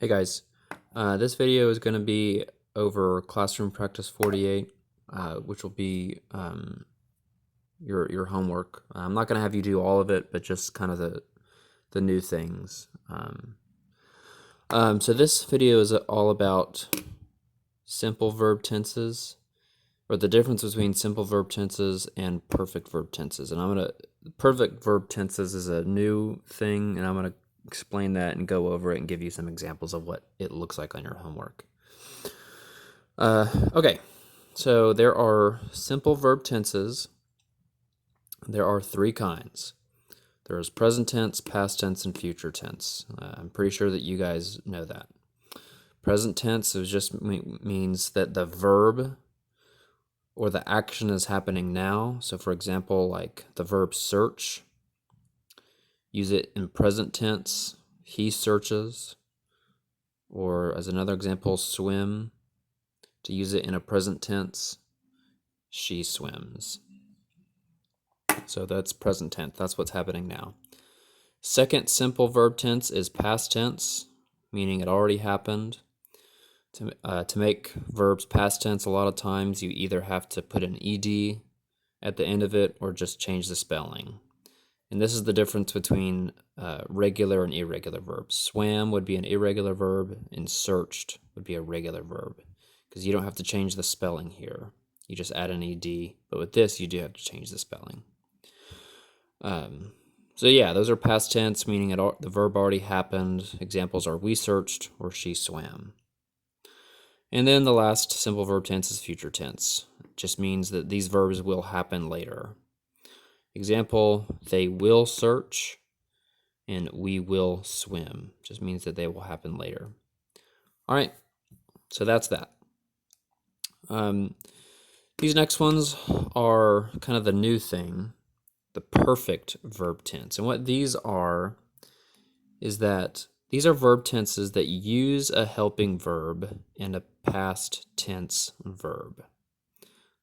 Hey guys, this video is going to be over classroom practice 48, which will be your homework. I'm not going to have you do all of it, but just kind of the new things. So this video is all about simple verb tenses, or the difference between simple verb tenses and perfect verb tenses. And perfect verb tenses is a new thing, and I'm going to explain that and go over it and give you some examples of what it looks like on your homework. Okay, so there are simple verb tenses. There are three kinds. There's present tense, past tense, and future tense. I'm pretty sure that you guys know that. Present tense means that the verb or the action is happening now. So for example, like the verb search, use it in present tense, he searches. Or as another example, swim, to use it in a present tense, she swims. So that's present tense, that's what's happening now. Second simple verb tense is past tense, meaning it already happened. To make verbs past tense, a lot of times you either have to put an ed at the end of it or just change the spelling. And this is the difference between regular and irregular verbs. Swam would be an irregular verb, and searched would be a regular verb, because you don't have to change the spelling here. You just add an ed, but with this, you do have to change the spelling. So yeah, those are past tense, meaning the verb already happened. Examples are we searched or she swam. And then the last simple verb tense is future tense. It just means that these verbs will happen later. Example, they will search and we will swim. Just means that they will happen later. All right, so that's that. These next ones are kind of the new thing, the perfect verb tense. And what these are is that these are verb tenses that use a helping verb and a past tense verb.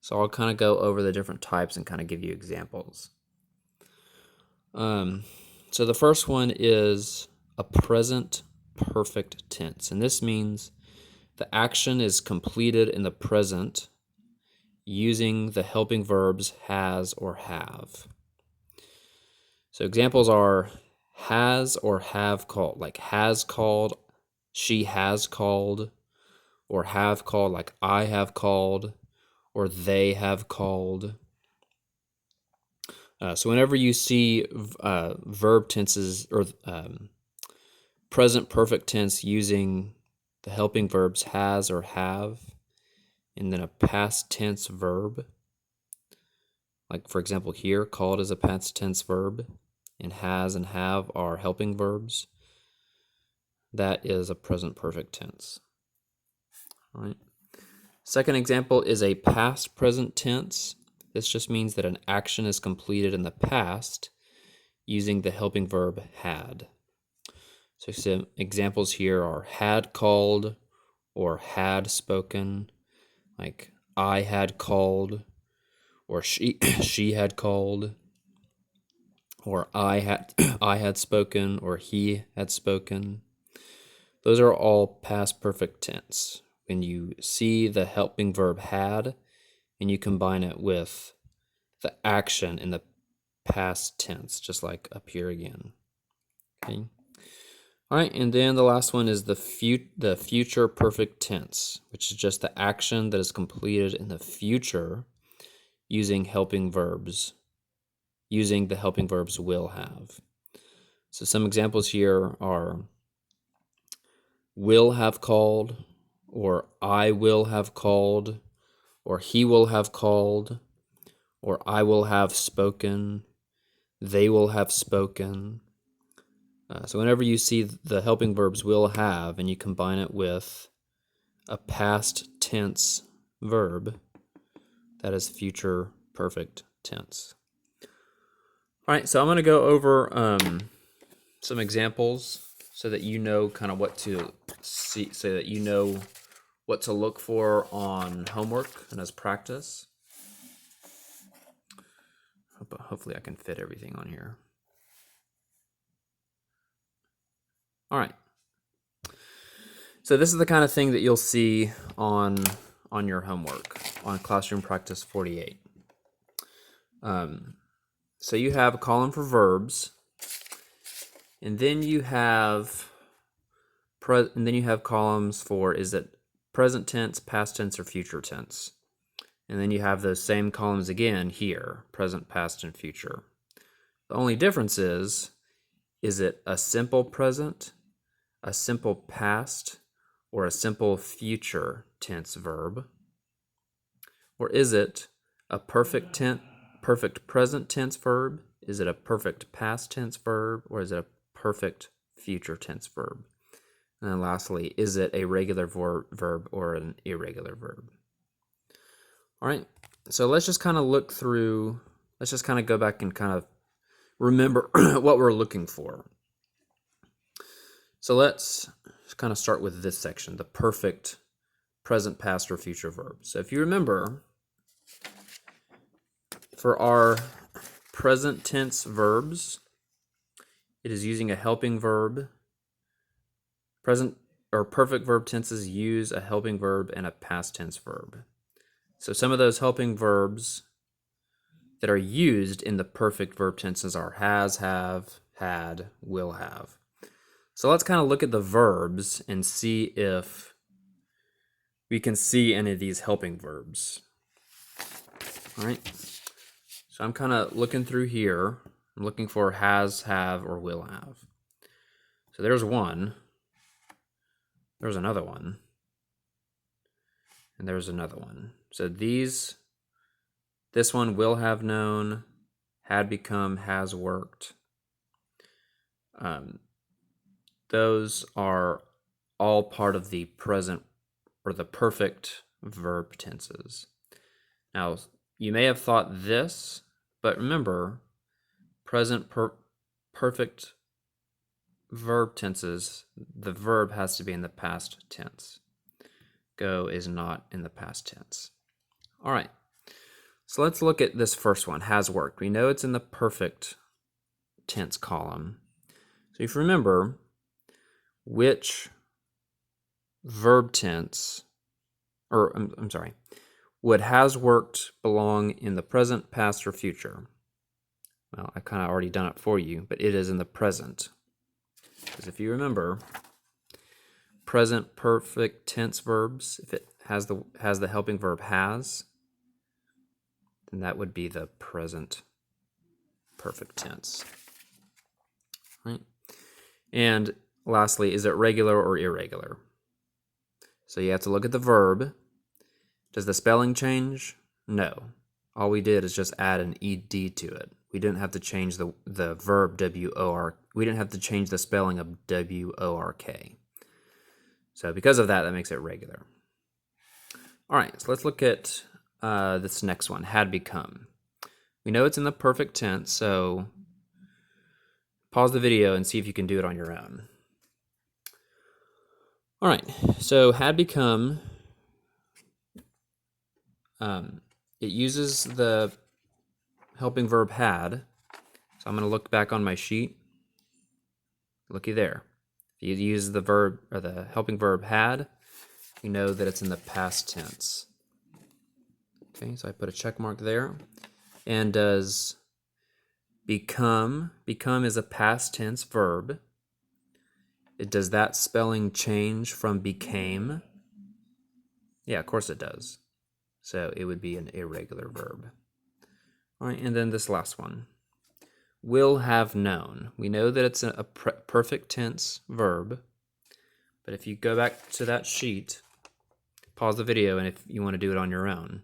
So I'll kind of go over the different types and kind of give you examples. So the first one is a present perfect tense. And this means the action is completed in the present using the helping verbs has or have. So examples are has or have called, like has called, she has called, or have called, like I have called, or they have called. So whenever you see verb tenses or present perfect tense using the helping verbs has or have, and then a past tense verb, like for example here, called is a past tense verb, and has and have are helping verbs, that is a present perfect tense. All right. Second example is a past present tense. This just means that an action is completed in the past using the helping verb had. So some examples here are had called or had spoken, like I had called or she had called, or I had spoken or he had spoken. Those are all past perfect tense. When you see the helping verb had and you combine it with the action in the past tense, just like up here again. Okay. All right, and then the last one is the future perfect tense, which is just the action that is completed in the future using helping verbs, using the helping verbs will have. So some examples here are will have called, or I will have called, or he will have called, or I will have spoken, they will have spoken. So whenever you see the helping verbs will have and you combine it with a past tense verb, that is future perfect tense. All right, so I'm going to go over some examples so that you know kind of what to see, so that you know what to look for on homework and as practice. Hopefully I can fit everything on here. All right. So this is the kind of thing that you'll see on your homework on Classroom Practice 48. So you have a column for verbs, and then you have columns for is it present tense, past tense, or future tense. And then you have those same columns again here, present, past, and future. The only difference is it a simple present, a simple past, or a simple future tense verb? Or is it a perfect present tense verb? Is it a perfect past tense verb? Or is it a perfect future tense verb? And then lastly, is it a regular verb or an irregular verb? All right, so let's just kind of look through, let's just kind of go back and kind of remember what we're looking for. So let's kind of start with this section, the perfect present, past, or future verb. So if you remember, for our present tense verbs, it is using a helping verb. Present or perfect verb tenses use a helping verb and a past tense verb. So some of those helping verbs that are used in the perfect verb tenses are has, have, had, will have. So let's kind of look at the verbs and see if we can see any of these helping verbs. All right. So I'm kind of looking through here. I'm looking for has, have, or will have. So there's one. There's another one. And there's another one. So this one will have known, had become, has worked. Those are all part of the present or the perfect verb tenses. Now, you may have thought this, but remember, present perfect verb tenses, the verb has to be in the past tense. Go is not in the past tense. All right, so let's look at this first one, has worked. We know it's in the perfect tense column. So if you remember, which verb tense, or I'm sorry, would has worked belong in the present, past, or future? Well, I kind of already done it for you, but it is in the present. Because if you remember, present perfect tense verbs, if it has the helping verb has, then that would be the present perfect tense. Right? And lastly, is it regular or irregular? So you have to look at the verb. Does the spelling change? No. All we did is just add an ed to it. We didn't have to change the verb W-O-R. We didn't have to change the spelling of W-O-R-K. So because of that, that makes it regular. All right, so let's look at this next one, had become. We know it's in the perfect tense, so pause the video and see if you can do it on your own. All right, so had become, it uses the helping verb had. So I'm going to look back on my sheet. Looky there. If you use the verb or the helping verb had, you know that it's in the past tense. Okay, so I put a check mark there. And does become is a past tense verb. Does that spelling change from became? Yeah, of course it does. So it would be an irregular verb. All right, and then this last one. Will have known. We know that it's a perfect tense verb, but if you go back to that sheet, pause the video, and if you want to do it on your own.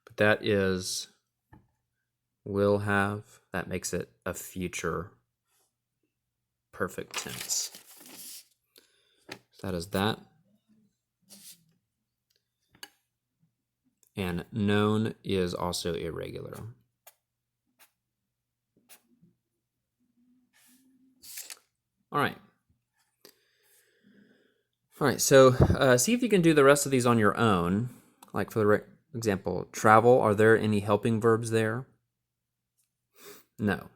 But that is will have. That makes it a future perfect tense. So that is that. And known is also irregular. All right. All right, so see if you can do the rest of these on your own. Like for example, travel, are there any helping verbs there? No.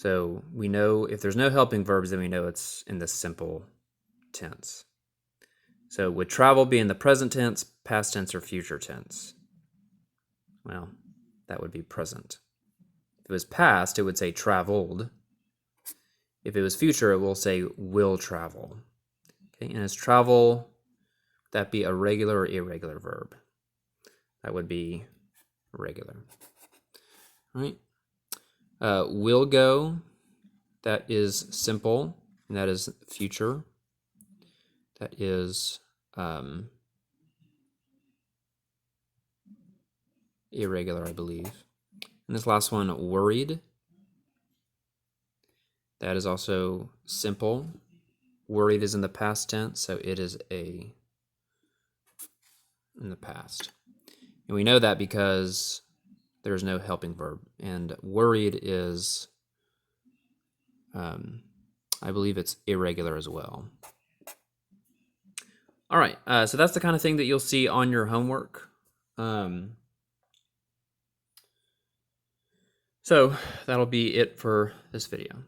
So we know if there's no helping verbs, then we know it's in the simple tense. So would travel be in the present tense, past tense, or future tense? Well, that would be present. If it was past, it would say traveled. If it was future, it will say will travel. Okay, and is travel, would that be a regular or irregular verb? That would be regular. All right. Will go, that is simple, and that is future. That is irregular, I believe. And this last one, worried, that is also simple. Worried is in the past tense, so it is in the past. And we know that because there's no helping verb. And worried is, I believe it's irregular as well. All right, so that's the kind of thing that you'll see on your homework. So that'll be it for this video.